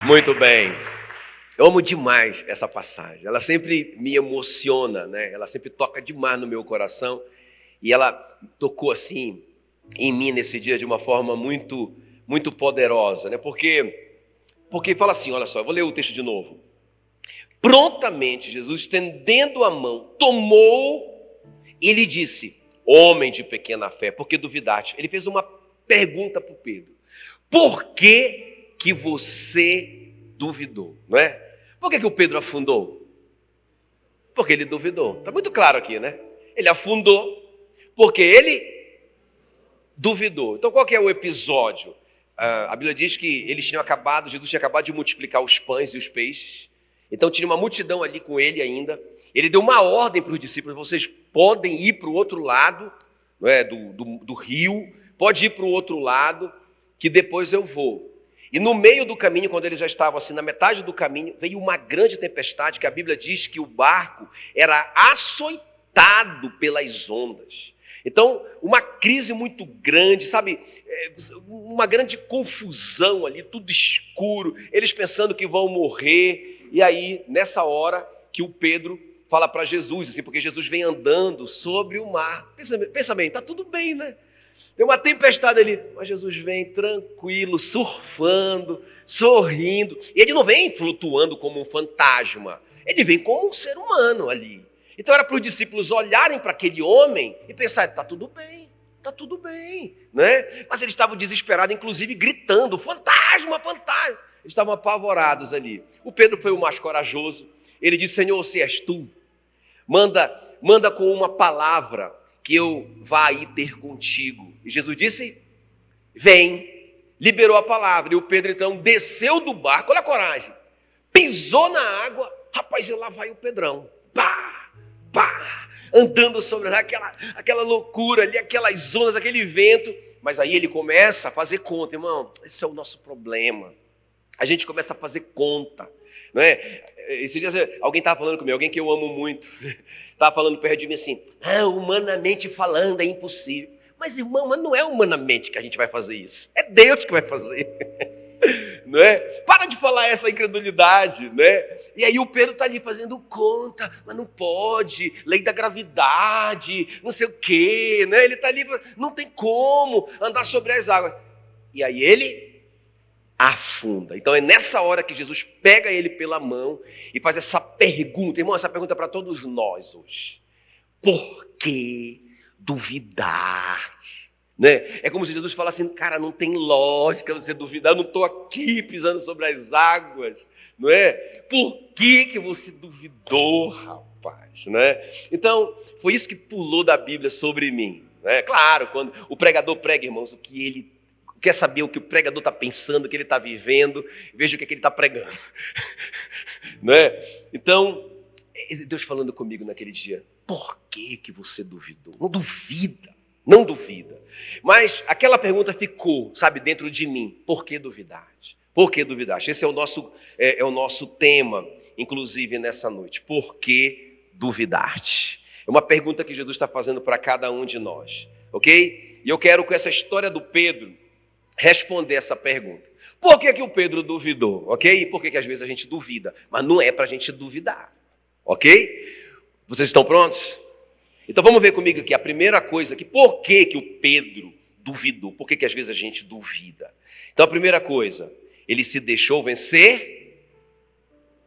Muito bem. Eu amo demais essa passagem. Ela sempre me emociona, né? Ela sempre toca demais no meu coração. E ela tocou assim em mim nesse dia de uma forma muito poderosa, né? Porque fala assim, olha só, eu vou ler o texto de novo. Prontamente Jesus, estendendo a mão, tomou e lhe disse: homem de pequena fé, por que duvidaste? Ele fez uma pergunta para o Pedro. Por que você duvidou, não é? Por que o Pedro afundou? Porque ele duvidou. Está muito claro aqui, né? Ele afundou porque ele duvidou. Então qual que é o episódio? A Bíblia diz que Jesus tinha acabado de multiplicar os pães e os peixes. Então tinha uma multidão ali com ele ainda. Ele deu uma ordem para os discípulos: vocês podem ir para o outro lado, não é, do rio, pode ir para o outro lado, que depois eu vou. E no meio do caminho, quando eles já estavam assim, na metade do caminho, veio uma grande tempestade, que a Bíblia diz que o barco era açoitado pelas ondas. Então, uma crise muito grande, sabe? Uma grande confusão ali, tudo escuro, eles pensando que vão morrer. E aí, nessa hora que o Pedro fala para Jesus, assim, porque Jesus vem andando sobre o mar. Pensa bem, tá tudo bem, né? Tem uma tempestade ali, mas Jesus vem tranquilo, surfando, sorrindo. E ele não vem flutuando como um fantasma, ele vem como um ser humano ali. Então era para os discípulos olharem para aquele homem e pensarem: está tudo bem, né? Mas eles estavam desesperados, inclusive gritando: fantasma, fantasma. Eles estavam apavorados ali. O Pedro foi o mais corajoso. Ele disse: Senhor, se és tu, manda com uma palavra que eu vá aí ter contigo. E Jesus disse: vem. Liberou a palavra. E o Pedro então desceu do barco, olha a coragem, pisou na água. Rapaz, e lá vai o Pedrão, pá, pá, andando sobre aquela loucura ali, aquelas ondas, aquele vento. Mas aí ele começa a fazer conta, irmão. Esse é o nosso problema. A gente começa a fazer conta, não é? Esse dia alguém estava falando comigo, alguém que eu amo muito, estava falando perto de mim assim: humanamente falando é impossível. Mas irmão, mas não é humanamente que a gente vai fazer isso, é Deus que vai fazer. Não é? Para de falar essa incredulidade, né? E aí o Pedro está ali fazendo conta, mas não pode, lei da gravidade, não sei o quê, né? Ele está ali, não tem como andar sobre as águas. E aí ele afunda. Então é nessa hora que Jesus pega ele pela mão e faz essa pergunta. Irmão, essa pergunta é para todos nós hoje: por que duvidar? Né? É como se Jesus falasse assim: cara, não tem lógica você duvidar, eu não estou aqui pisando sobre as águas, não é? Por que você duvidou, rapaz? Né? Então, foi isso que pulou da Bíblia sobre mim. Né? Claro, quando o pregador prega, irmãos, o que ele quer saber, o que o pregador está pensando, o que ele está vivendo, veja o que ele está pregando. Né? Então, Deus falando comigo naquele dia: por que você duvidou? Não duvida. Mas aquela pergunta ficou, sabe, dentro de mim: por que duvidaste? Por que duvidaste? Esse é o nosso tema, inclusive nessa noite: por que duvidaste? É uma pergunta que Jesus está fazendo para cada um de nós, ok? E eu quero, com essa história do Pedro, responder essa pergunta. Por que o Pedro duvidou, ok? E por que às vezes a gente duvida? Mas não é para a gente duvidar, ok? Vocês estão prontos? Então vamos ver comigo aqui a primeira coisa, que por que o Pedro duvidou? Por que às vezes a gente duvida? Então a primeira coisa, ele se deixou vencer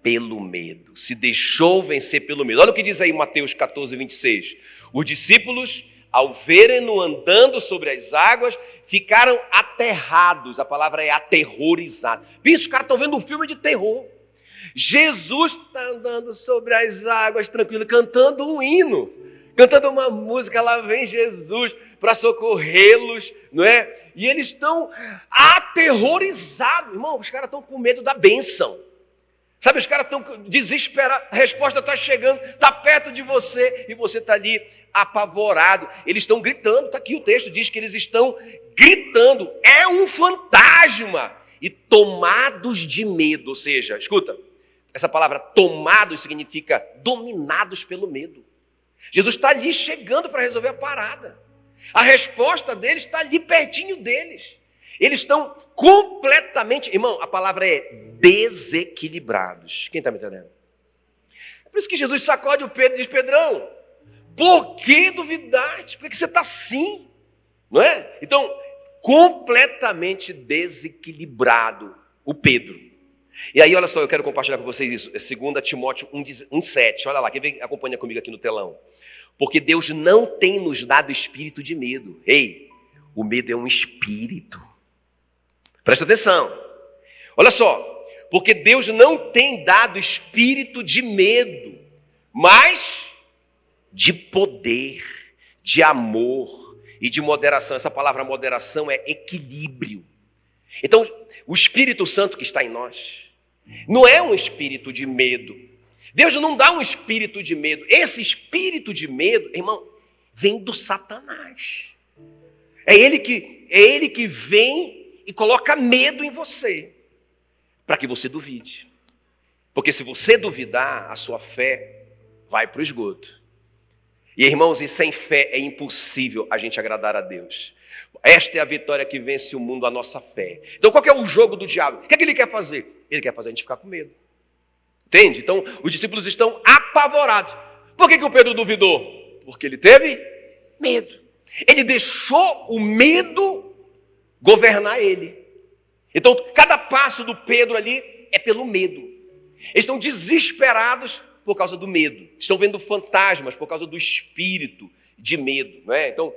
pelo medo. Se deixou vencer pelo medo. Olha o que diz aí Mateus 14, 26. Os discípulos, ao verem-no andando sobre as águas, ficaram aterrados. A palavra é aterrorizado. Bicho, os caras estão vendo um filme de terror. Jesus está andando sobre as águas, tranquilo, cantando um hino, cantando uma música. Lá vem Jesus para socorrê-los, não é? E eles estão aterrorizados. Irmão, os caras estão com medo da bênção. Sabe, os caras estão desesperados, a resposta está chegando, está perto de você, e você está ali apavorado. Eles estão gritando, está aqui o texto, diz que eles estão gritando: é um fantasma! E tomados de medo, ou seja, escuta, essa palavra tomados significa dominados pelo medo. Jesus está ali chegando para resolver a parada. A resposta deles está ali pertinho deles. Eles estão completamente, irmão, a palavra é desequilibrados. Quem está me entendendo? É por isso que Jesus sacode o Pedro e diz: Pedrão, por que duvidaste? Por que você está assim? Não é? Então, completamente desequilibrado o Pedro. E aí, olha só, eu quero compartilhar com vocês isso. É 2 Timóteo 1,7. Olha lá, quem vem, acompanha comigo aqui no telão. Porque Deus não tem nos dado espírito de medo. Ei, o medo é um espírito. Presta atenção. Olha só. Porque Deus não tem dado espírito de medo, mas de poder, de amor e de moderação. Essa palavra moderação é equilíbrio. Então, o Espírito Santo que está em nós não é um espírito de medo. Deus não dá um espírito de medo. Esse espírito de medo, irmão, vem do Satanás. É ele que vem e coloca medo em você, para que você duvide. Porque se você duvidar, a sua fé vai para o esgoto. E irmãos, e sem fé é impossível a gente agradar a Deus. Esta é a vitória que vence o mundo, a nossa fé. Então qual que é o jogo do diabo? O que é que ele quer fazer? Ele quer fazer a gente ficar com medo. Entende? Então os discípulos estão apavorados. Por que o Pedro duvidou? Porque ele teve medo. Ele deixou o medo governar ele. Então cada passo do Pedro ali é pelo medo. Eles estão desesperados por causa do medo. Estão vendo fantasmas por causa do espírito de medo. Não é? Então,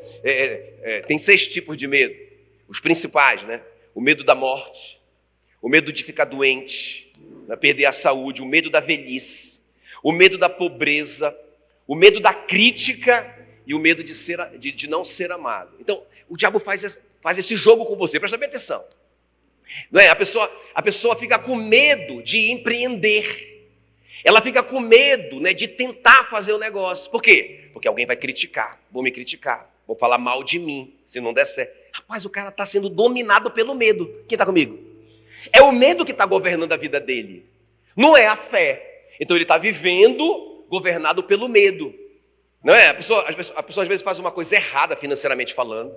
tem 6 tipos de medo. Os principais, né? O medo da morte, o medo de ficar doente, né? Perder a saúde, o medo da velhice, o medo da pobreza, o medo da crítica e o medo de não ser amado. Então, o diabo faz esse jogo com você. Presta bem atenção. Não é? A pessoa fica com medo de empreender. Ela fica com medo, né, de tentar fazer o negócio. Por quê? Porque alguém vai criticar, vão me criticar, vão falar mal de mim, se não der certo. Rapaz, o cara está sendo dominado pelo medo. Quem está comigo? É o medo que está governando a vida dele. Não é a fé. Então ele está vivendo governado pelo medo. Não é? A pessoa às vezes faz uma coisa errada financeiramente falando.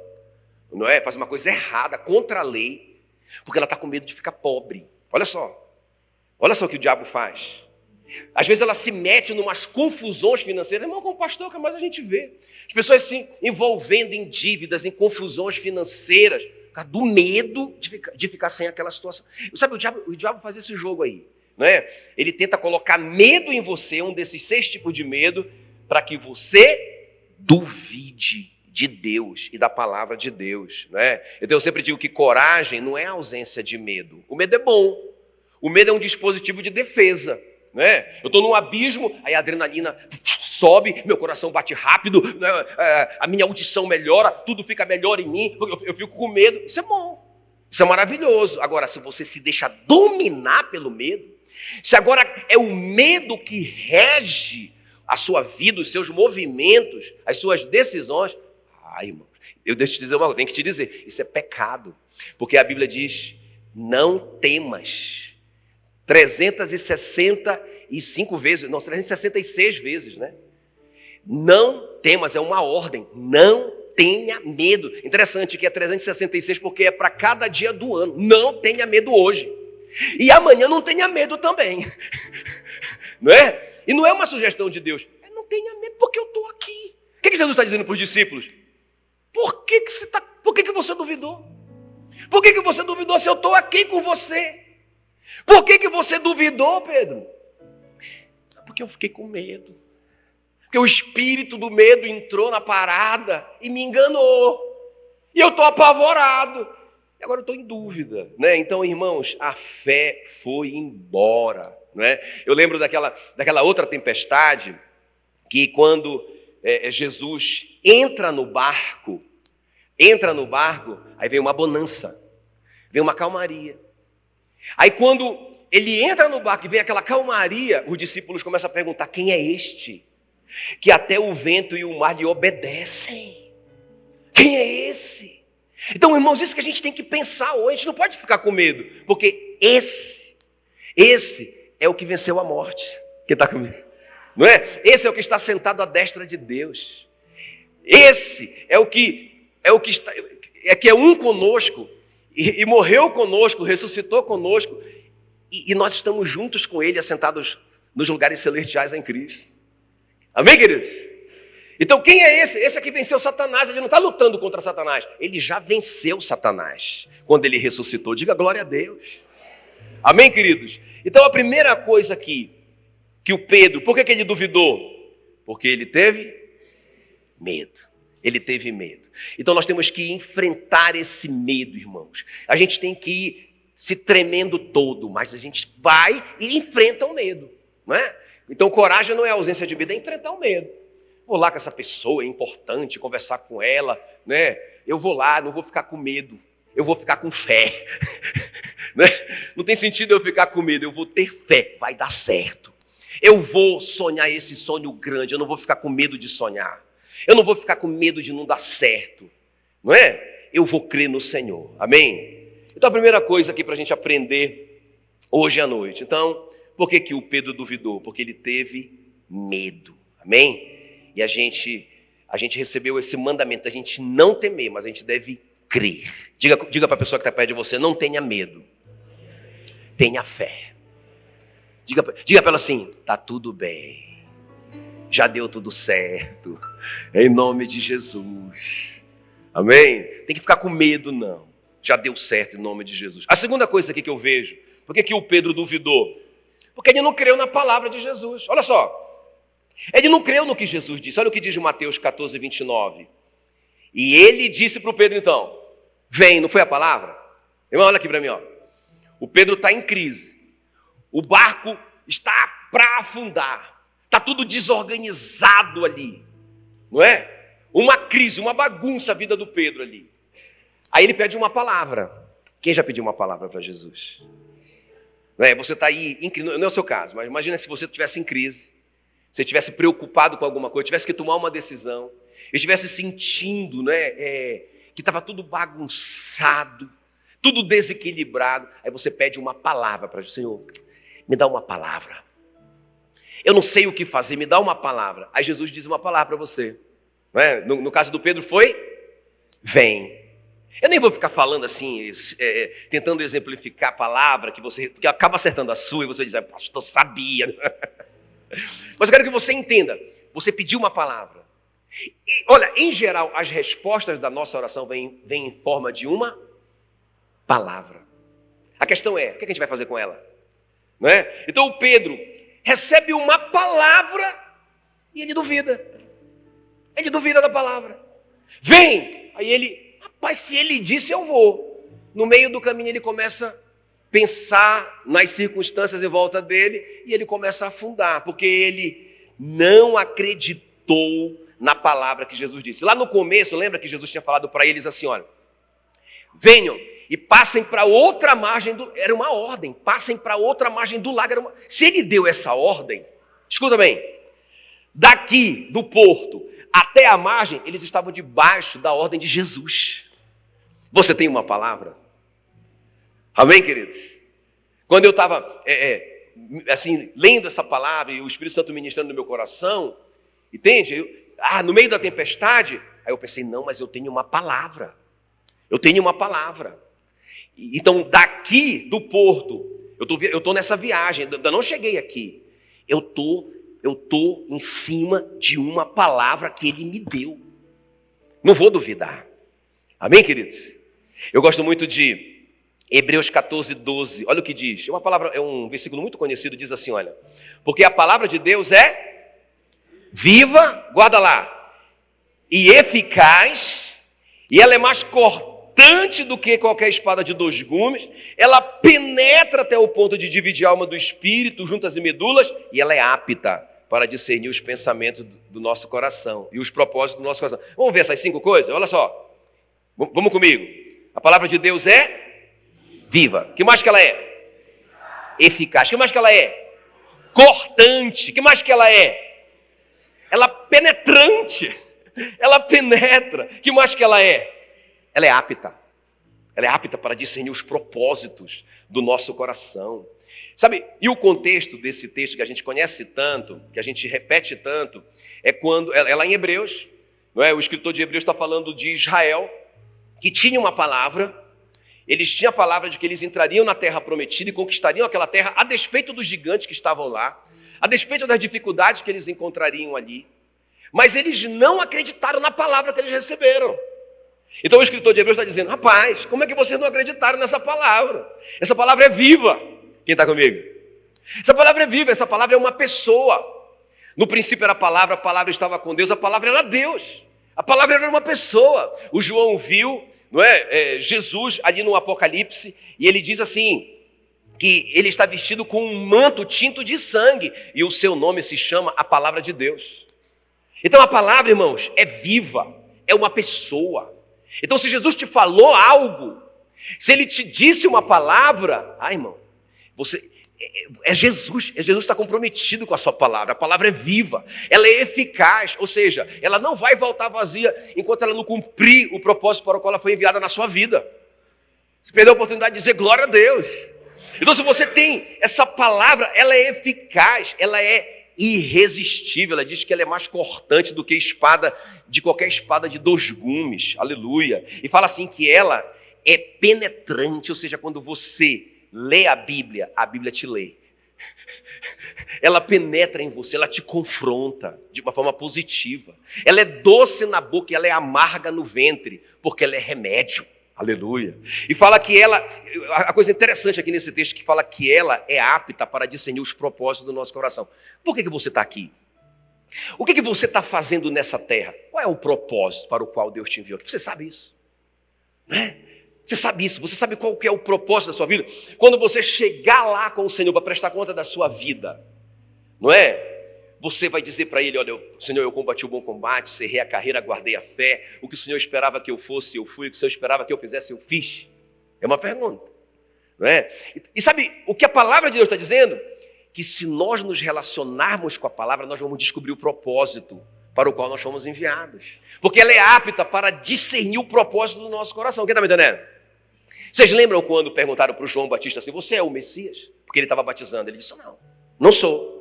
Não é? Faz uma coisa errada, contra a lei, porque ela está com medo de ficar pobre. Olha só. Olha só o que o diabo faz. Às vezes ela se mete em umas confusões financeiras. Irmão, como pastor, o que mais a gente vê? As pessoas se envolvendo em dívidas, em confusões financeiras, por causa do medo de ficar sem aquela situação. Sabe, o diabo faz esse jogo aí. Não é? Ele tenta colocar medo em você, um desses 6 tipos de medo, para que você duvide de Deus e da palavra de Deus. Não é? Então eu sempre digo que coragem não é a ausência de medo. O medo é bom. O medo é um dispositivo de defesa. Né? Eu estou num abismo, aí a adrenalina sobe, meu coração bate rápido, né? A minha audição melhora, tudo fica melhor em mim, eu fico com medo. Isso é bom, isso é maravilhoso. Agora, se você se deixa dominar pelo medo, se agora é o medo que rege a sua vida, os seus movimentos, as suas decisões, irmão, eu deixo te dizer uma coisa, tenho que te dizer, isso é pecado, porque a Bíblia diz: não temas. 365 vezes, não, 366 vezes, né? Não temas, é uma ordem, não tenha medo. Interessante que é 366 porque é para cada dia do ano. Não tenha medo hoje. E amanhã não tenha medo também. Não é? E não é uma sugestão de Deus. Não tenha medo porque eu estou aqui. O que Jesus está dizendo para os discípulos? Por que você duvidou? Por que você duvidou se eu estou aqui com você? Por que você duvidou, Pedro? Porque eu fiquei com medo. Porque o espírito do medo entrou na parada e me enganou. E eu estou apavorado. E agora eu estou em dúvida. Né? Então, irmãos, a fé foi embora. Né? Eu lembro daquela outra tempestade que quando Jesus entra no barco, aí vem uma bonança, vem uma calmaria. Aí quando ele entra no barco e vem aquela calmaria, os discípulos começam a perguntar: quem é este? Que até o vento e o mar lhe obedecem. Quem é esse? Então, irmãos, isso que a gente tem que pensar hoje. A gente não pode ficar com medo, porque esse é o que venceu a morte. Quem está comigo? Não é? Esse é o que está sentado à destra de Deus. Esse é o que é um conosco. e morreu conosco, ressuscitou conosco, e nós estamos juntos com Ele, assentados nos lugares celestiais em Cristo. Amém, queridos? Então quem é esse? Esse aqui venceu Satanás. Ele não está lutando contra Satanás. Ele já venceu Satanás quando ele ressuscitou. Diga glória a Deus. Amém, queridos? Então a primeira coisa aqui, que o Pedro, por que ele duvidou? Porque ele teve medo. Ele teve medo. Então nós temos que enfrentar esse medo, irmãos. A gente tem que ir se tremendo todo, mas a gente vai e enfrenta o medo, não é? Então coragem não é ausência de medo, é enfrentar o medo. Vou lá com essa pessoa, é importante conversar com ela, né? Eu vou lá, não vou ficar com medo, eu vou ficar com fé. Né? Não tem sentido eu ficar com medo, eu vou ter fé, vai dar certo. Eu vou sonhar esse sonho grande, eu não vou ficar com medo de sonhar. Eu não vou ficar com medo de não dar certo, não é? Eu vou crer no Senhor, amém? Então a primeira coisa aqui para a gente aprender hoje à noite. Então, por que o Pedro duvidou? Porque ele teve medo, amém? E a gente recebeu esse mandamento, a gente não temer, mas a gente deve crer. Diga para a pessoa que está perto de você, não tenha medo, tenha fé. Diga para ela assim, tá tudo bem. Já deu tudo certo, em nome de Jesus, amém? Tem que ficar com medo não, já deu certo em nome de Jesus. A segunda coisa aqui que eu vejo, por que o Pedro duvidou? Porque ele não creu na palavra de Jesus, olha só, ele não creu no que Jesus disse, olha o que diz Mateus 14, 29, e ele disse para o Pedro então, vem, não foi a palavra? Irmão, olha aqui para mim, ó. O Pedro está em crise, o barco está para afundar, está tudo desorganizado ali, não é? Uma crise, uma bagunça a vida do Pedro ali. Aí ele pede uma palavra. Quem já pediu uma palavra para Jesus? Não é? Você está aí, não é o seu caso, mas imagina se você estivesse em crise, você estivesse preocupado com alguma coisa, tivesse que tomar uma decisão, estivesse sentindo, né, que estava tudo bagunçado, tudo desequilibrado. Aí você pede uma palavra para Jesus. Senhor, me dá uma palavra. Eu não sei o que fazer, me dá uma palavra. Aí Jesus diz uma palavra para você. Não é? No caso do Pedro foi, vem. Eu nem vou ficar falando assim, tentando exemplificar a palavra que acaba acertando a sua e você diz, pastor, sabia. Mas eu quero que você entenda, você pediu uma palavra. E, olha, em geral, as respostas da nossa oração vêm em forma de uma palavra. A questão é, o que a gente vai fazer com ela? Não é? Então o Pedro recebe uma palavra e ele duvida. Ele duvida da palavra. Vem! Aí ele, rapaz, se ele disse, eu vou. No meio do caminho ele começa a pensar nas circunstâncias em volta dele e ele começa a afundar, porque ele não acreditou na palavra que Jesus disse. Lá no começo, lembra que Jesus tinha falado para eles assim, olha, venham e passem para outra margem, era uma ordem, passem para outra margem do lago. Se ele deu essa ordem, escuta bem, daqui do porto até a margem, eles estavam debaixo da ordem de Jesus. Você tem uma palavra? Amém, queridos? Quando eu estava assim, lendo essa palavra e o Espírito Santo ministrando no meu coração, entende? No meio da tempestade, aí eu pensei, não, mas eu tenho uma palavra. Eu tenho uma palavra. Então, daqui do porto, eu estou nessa viagem, ainda não cheguei aqui. Eu tô em cima de uma palavra que ele me deu. Não vou duvidar. Amém, queridos? Eu gosto muito de Hebreus 14, 12. Olha o que diz. É um versículo muito conhecido, diz assim, olha. Porque a palavra de Deus é viva, guarda lá, e eficaz, e ela é mais cortante do que qualquer espada de 2 gumes, ela penetra até o ponto de dividir a alma do espírito, juntas e medulas, e ela é apta para discernir os pensamentos do nosso coração e os propósitos do nosso coração. Vamos ver essas 5 coisas? Olha só, vamos comigo. A palavra de Deus é viva. Que mais que ela é? Eficaz. Que mais que ela é? Cortante. Que mais que ela é? Ela é penetrante. Ela penetra. Que mais que ela é? Ela é apta. Ela é apta para discernir os propósitos do nosso coração. Sabe, e o contexto desse texto que a gente conhece tanto, que a gente repete tanto, é quando, é lá em Hebreus, não é? O escritor de Hebreus está falando de Israel, que tinha uma palavra, eles tinham a palavra de que eles entrariam na terra prometida e conquistariam aquela terra a despeito dos gigantes que estavam lá, a despeito das dificuldades que eles encontrariam ali. Mas eles não acreditaram na palavra que eles receberam. Então o escritor de Hebreus está dizendo, rapaz, como é que vocês não acreditaram nessa palavra? Essa palavra é viva. Quem está comigo? Essa palavra é viva, essa palavra é uma pessoa. No princípio era a palavra estava com Deus, a palavra era Deus. A palavra era uma pessoa. O João viu, não é, Jesus ali no Apocalipse, e ele diz assim, que ele está vestido com um manto tinto de sangue, e o seu nome se chama a palavra de Deus. Então a palavra, irmãos, é viva, é uma pessoa. Então se Jesus te falou algo, se ele te disse uma palavra, irmão, Jesus está comprometido com a sua palavra. A palavra é viva, ela é eficaz, ou seja, ela não vai voltar vazia enquanto ela não cumprir o propósito para o qual ela foi enviada na sua vida. Você perdeu a oportunidade de dizer glória a Deus. Então se você tem essa palavra, ela é eficaz, ela é irresistível. Ela diz que ela é mais cortante do que qualquer espada de 2 gumes, aleluia. E fala assim que ela é penetrante, ou seja, quando você lê a Bíblia te lê. Ela penetra em você, ela te confronta de uma forma positiva. Ela é doce na boca e ela é amarga no ventre, porque ela é remédio. Aleluia. E fala que a coisa interessante aqui nesse texto, que fala que ela é apta para discernir os propósitos do nosso coração. Por que você está aqui? O que você está fazendo nessa terra? Qual é o propósito para o qual Deus te enviou aqui? Você sabe isso? Né? Você sabe isso? Você sabe qual que é o propósito da sua vida? Quando você chegar lá com o Senhor para prestar conta da sua vida, não é? Você vai dizer para ele, olha, Senhor, eu combati o bom combate, cerrei a carreira, guardei a fé, o que o Senhor esperava que eu fosse, eu fui, o que o Senhor esperava que eu fizesse, eu fiz. É uma pergunta, não é? E sabe o que a palavra de Deus está dizendo? Que se nós nos relacionarmos com a palavra, nós vamos descobrir o propósito para o qual nós fomos enviados. Porque ela é apta para discernir o propósito do nosso coração. Quem está me entendendo? Vocês lembram quando perguntaram para o João Batista assim, você é o Messias? Porque ele estava batizando. Ele disse, não sou.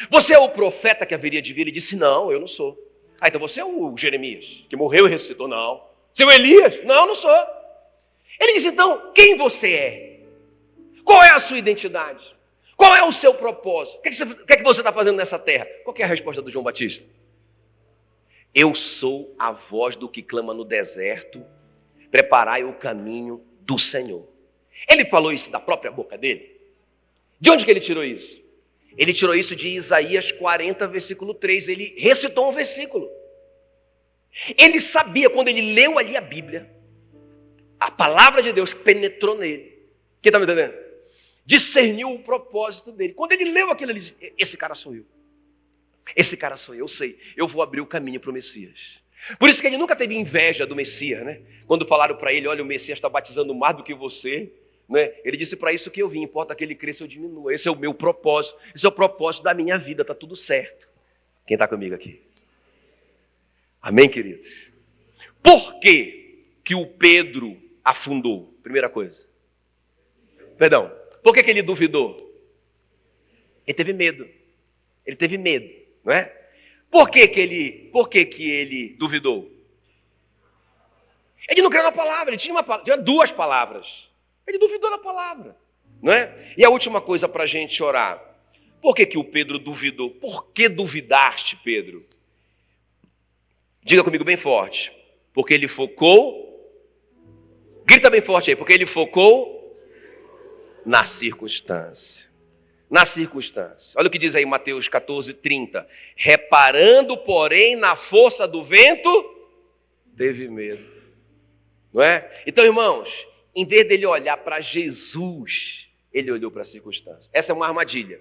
Você é o profeta que haveria de vir? Ele disse, não, eu não sou. Então você é o Jeremias, que morreu e ressuscitou? Não. Você é o Elias? Não sou. Ele disse, então, quem você é? Qual é a sua identidade? Qual é o seu propósito? O que é que você está fazendo nessa terra? Qual que é a resposta do João Batista? Eu sou a voz do que clama no deserto, preparai o caminho do Senhor. Ele falou isso da própria boca dele? De onde que ele tirou isso? Ele tirou isso de Isaías 40, versículo 3. Ele recitou um versículo. Ele sabia, quando ele leu ali a Bíblia, a palavra de Deus penetrou nele. Quem está me entendendo? Discerniu o propósito dele. Quando ele leu aquilo, ele disse, esse cara sou eu. Esse cara sou eu sei. Eu vou abrir o caminho para o Messias. Por isso que ele nunca teve inveja do Messias, né? Quando falaram para ele, olha, o Messias está batizando mais do que você. Né? Ele disse, para isso que eu vim, importa que ele cresça ou diminua. Esse é o meu propósito, esse é o propósito da minha vida, está tudo certo. Quem está comigo aqui? Amém, queridos? Por que o Pedro afundou? Primeira coisa. Perdão, por que ele duvidou? Ele teve medo. Ele teve medo, não é? Por que ele duvidou? Ele não creu na palavra, ele tinha 2 palavras. Ele duvidou da palavra, não é? E a última coisa para a gente orar. Por que o Pedro duvidou? Por que duvidaste, Pedro? Diga comigo bem forte. Porque ele focou... Grita bem forte aí. Porque ele focou na circunstância. Na circunstância. Olha o que diz aí Mateus 14, 30. Reparando, porém, na força do vento, teve medo. Não é? Então, irmãos... Em vez dele olhar para Jesus, ele olhou para a circunstância. Essa é uma armadilha.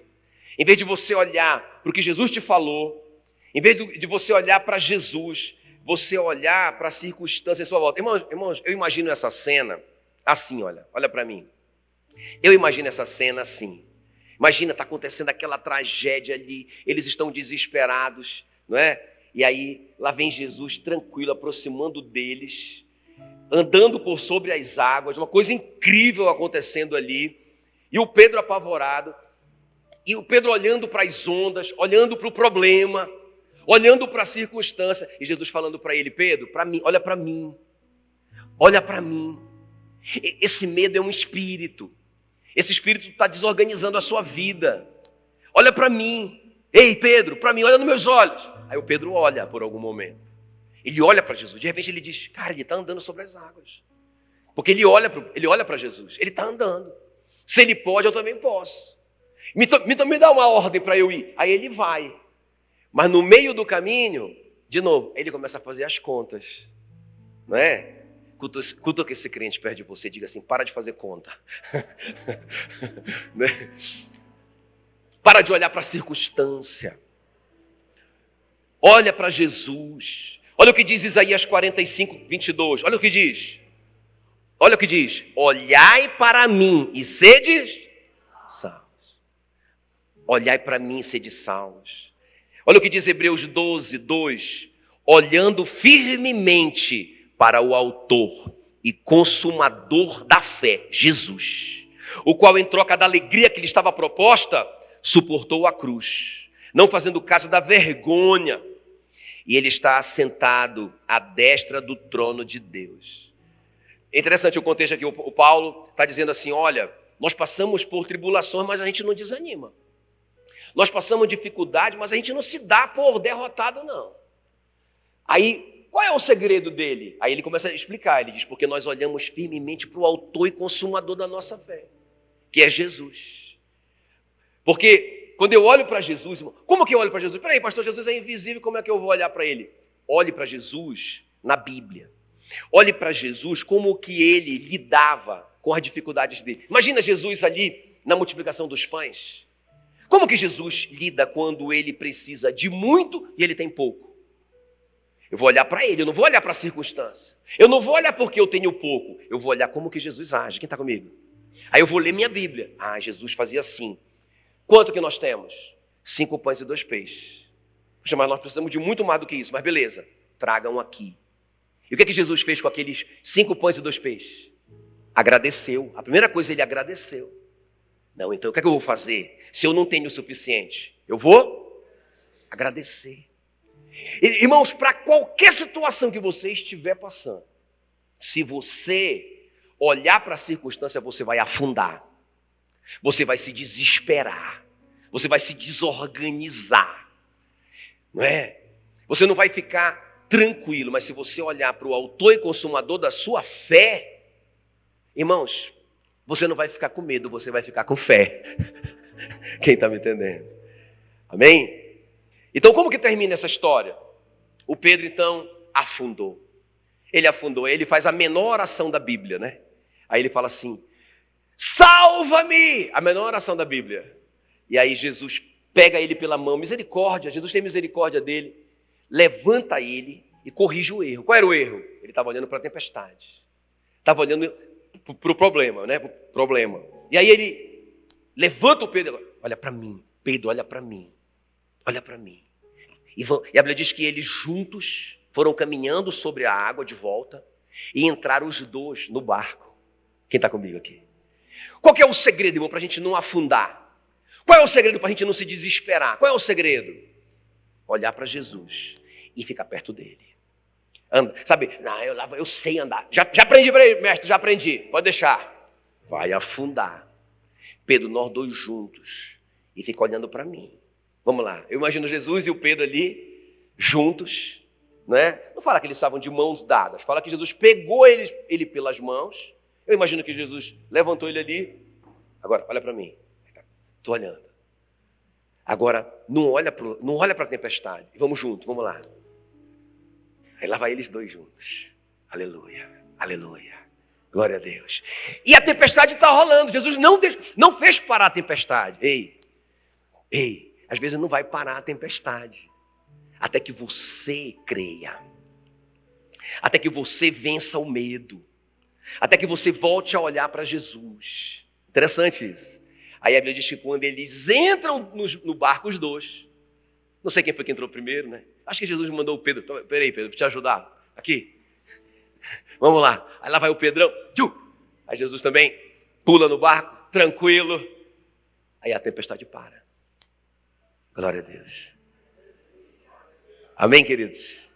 Em vez de você olhar para o que Jesus te falou, em vez de você olhar para Jesus, você olhar para a circunstância em sua volta. Irmãos, eu imagino essa cena assim, olha para mim. Eu imagino essa cena assim. Imagina, está acontecendo aquela tragédia ali, eles estão desesperados, não é? E aí, lá vem Jesus tranquilo, aproximando deles, andando por sobre as águas, uma coisa incrível acontecendo ali, e o Pedro apavorado, e o Pedro olhando para as ondas, olhando para o problema, olhando para a circunstância, e Jesus falando para ele, Pedro, olha para mim, Esse medo é um espírito. Esse espírito está desorganizando a sua vida. Olha para mim. Ei, Pedro, para mim, olha nos meus olhos. Aí o Pedro olha por algum momento. Ele olha para Jesus. De repente ele diz, cara, ele está andando sobre as águas. Porque ele olha para Jesus. Ele está andando. Se ele pode, eu também posso. Me dá uma ordem para eu ir. Aí ele vai. Mas no meio do caminho, de novo, ele começa a fazer as contas. Não é? Cuta que esse crente perto de você, diga assim, para de fazer conta. Né? Para de olhar para a circunstância. Olha para Jesus. Olha o que diz Isaías 45, 22. Olha o que diz. Olha o que diz. Olhai para mim e sede salvos. Olhai para mim e sede salvos. Olha o que diz Hebreus 12, 2. Olhando firmemente para o autor e consumador da fé, Jesus, o qual em troca da alegria que lhe estava proposta, suportou a cruz, não fazendo caso da vergonha, e ele está assentado à destra do trono de Deus. É interessante o contexto aqui, o Paulo está dizendo assim, olha, nós passamos por tribulações, mas a gente não desanima. Nós passamos dificuldade, mas a gente não se dá por derrotado, não. Aí, qual é o segredo dele? Aí ele começa a explicar, ele diz, porque nós olhamos firmemente para o autor e consumador da nossa fé, que é Jesus. Porque quando eu olho para Jesus, irmão, como que eu olho para Jesus? Peraí, pastor, Jesus é invisível, como é que eu vou olhar para ele? Olhe para Jesus na Bíblia. Olhe para Jesus como que ele lidava com as dificuldades dele. Imagina Jesus ali na multiplicação dos pães. Como que Jesus lida quando ele precisa de muito e ele tem pouco? Eu vou olhar para ele, eu não vou olhar para a circunstância. Eu não vou olhar porque eu tenho pouco. Eu vou olhar como que Jesus age. Quem está comigo? Aí eu vou ler minha Bíblia. Ah, Jesus fazia assim. Quanto que nós temos? 5 pães e 2 peixes. Poxa, mas nós precisamos de muito mais do que isso. Mas beleza, tragam aqui. E o que Jesus fez com aqueles 5 pães e 2 peixes? Agradeceu. A primeira coisa, ele agradeceu. Não, então o que é que eu vou fazer? Se eu não tenho o suficiente, eu vou agradecer. Irmãos, para qualquer situação que você estiver passando, se você olhar para a circunstância, você vai afundar. Você vai se desesperar. Você vai se desorganizar. Não é? Você não vai ficar tranquilo, mas se você olhar para o autor e consumador da sua fé, irmãos, você não vai ficar com medo, você vai ficar com fé. Quem está me entendendo? Amém? Então, como que termina essa história? O Pedro, então, afundou. Ele afundou, ele faz a menor oração da Bíblia, né? Aí ele fala assim, salva-me! A menor oração da Bíblia. E aí Jesus pega ele pela mão, misericórdia, Jesus tem misericórdia dele, levanta ele e corrige o erro. Qual era o erro? Ele estava olhando para a tempestade. Estava olhando para o problema, né? Pro problema. E aí ele levanta o Pedro, olha para mim, Pedro, olha para mim, olha para mim. E a Bíblia diz que eles juntos foram caminhando sobre a água de volta e entraram os dois no barco. Quem está comigo aqui? Qual que é o segredo, irmão, para a gente não afundar? Qual é o segredo para a gente não se desesperar? Qual é o segredo? Olhar para Jesus e ficar perto dele. Anda, sabe? Não, eu sei andar. Já aprendi para ele, mestre, já aprendi. Pode deixar. Vai afundar. Pedro, nós dois juntos. E fica olhando para mim. Vamos lá. Eu imagino Jesus e o Pedro ali, juntos. Né? Não fala que eles estavam de mãos dadas. Fala que Jesus pegou ele pelas mãos. Eu imagino que Jesus levantou ele ali. Agora, olha para mim. Estou olhando. Agora, não olha para a tempestade. Vamos juntos, vamos lá. Aí lá vai eles dois juntos. Aleluia, aleluia. Glória a Deus. E a tempestade está rolando. Jesus não fez parar a tempestade. Ei, às vezes não vai parar a tempestade. Até que você creia. Até que você vença o medo. Até que você volte a olhar para Jesus. Interessante isso. Aí a Bíblia diz que quando eles entram no barco, os dois. Não sei quem foi que entrou primeiro, né? Acho que Jesus mandou o Pedro. Peraí, Pedro, para te ajudar. Aqui. Vamos lá. Aí lá vai o Pedrão. Aí Jesus também pula no barco, tranquilo. Aí a tempestade para. Glória a Deus. Amém, queridos?